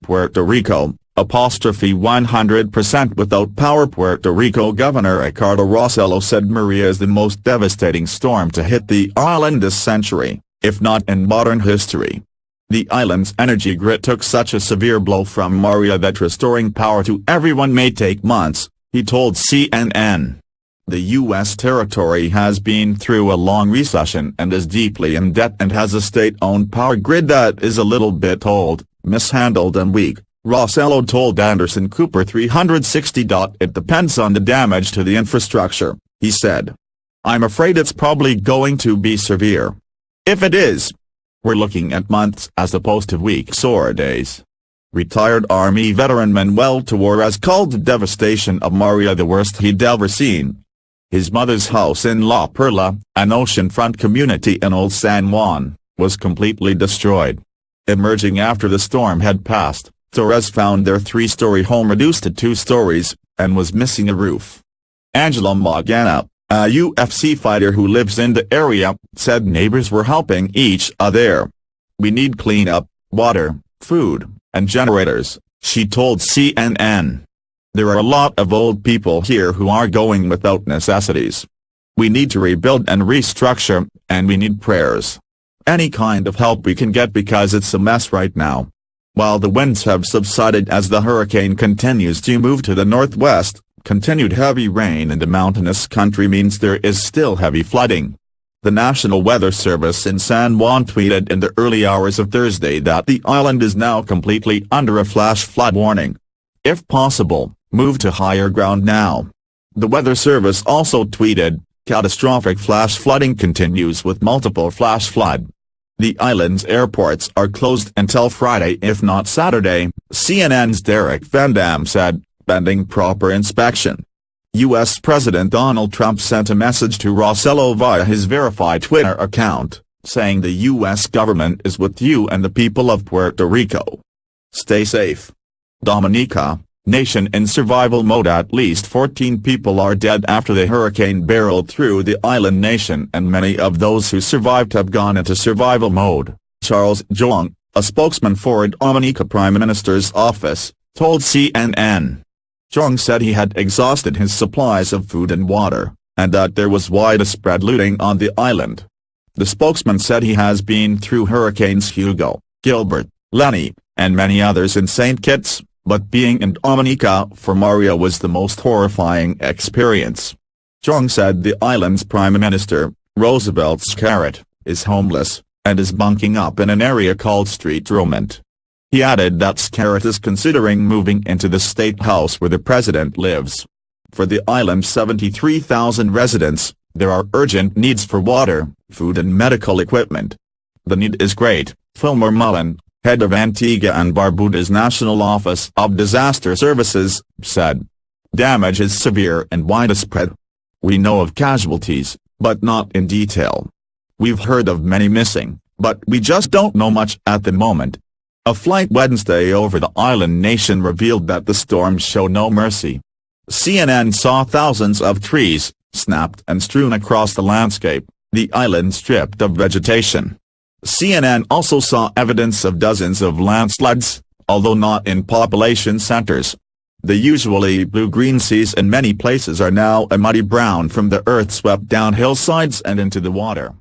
Puerto Rico, 100% without power. Puerto Rico Governor Ricardo Rossello said Maria is the most devastating storm to hit the island this century, if not in modern history. The island's energy grid took such a severe blow from Maria that restoring power to everyone may take months, he told CNN. The U.S. territory has been through a long recession and is deeply in debt and has a state-owned power grid that is a little bit old, mishandled and weak, Rossello told Anderson Cooper 360. It depends on the damage to the infrastructure, he said. I'm afraid it's probably going to be severe. If it is, we're looking at months as opposed to weeks or days. Retired Army veteran Manuel Torres called the devastation of Maria the worst he'd ever seen. His mother's house in La Perla, an oceanfront community in Old San Juan, was completely destroyed. Emerging after the storm had passed, Torres found their three-story home reduced to 2 stories, and was missing a roof. Angela Magana, a UFC fighter who lives in the area, said neighbors were helping each other. We need cleanup, water, food, and generators, she told CNN. There are a lot of old people here who are going without necessities. We need to rebuild and restructure, and we need prayers. Any kind of help we can get because it's a mess right now. While the winds have subsided as the hurricane continues to move to the northwest, continued heavy rain in the mountainous country means there is still heavy flooding. The National Weather Service in San Juan tweeted in the early hours of Thursday that the island is now completely under a flash flood warning. If possible, move to higher ground now. The Weather Service also tweeted, catastrophic flash flooding continues with multiple flash flood. The island's airports are closed until Friday if not Saturday, CNN's Derek Van Dam said, pending proper inspection. U.S. President Donald Trump sent a message to Rossello via his verified Twitter account, saying the U.S. government is with you and the people of Puerto Rico. Stay safe. Dominica, nation in survival mode. At least 14 people are dead after the hurricane barreled through the island nation and many of those who survived have gone into survival mode, Charles Jong, a spokesman for Dominica Prime Minister's office, told CNN. Jong said he had exhausted his supplies of food and water, and that there was widespread looting on the island. The spokesman said he has been through hurricanes Hugo, Gilbert, Lenny, and many others in St. Kitts, but being in Dominica for Maria was the most horrifying experience. Jong said the island's Prime Minister, Roosevelt Scarrett, is homeless, and is bunking up in an area called Street Romant. He added that Scarrett is considering moving into the state house where the president lives. For the island's 73,000 residents, there are urgent needs for water, food and medical equipment. The need is great, Fillmore Mullen, head of Antigua and Barbuda's National Office of Disaster Services, said. Damage is severe and widespread. We know of casualties, but not in detail. We've heard of many missing, but we just don't know much at the moment. A flight Wednesday over the island nation revealed that the storm showed no mercy. CNN saw thousands of trees, snapped and strewn across the landscape, the island stripped of vegetation. CNN also saw evidence of dozens of landslides, although not in population centers. The usually blue-green seas in many places are now a muddy brown from the earth swept down hillsides and into the water.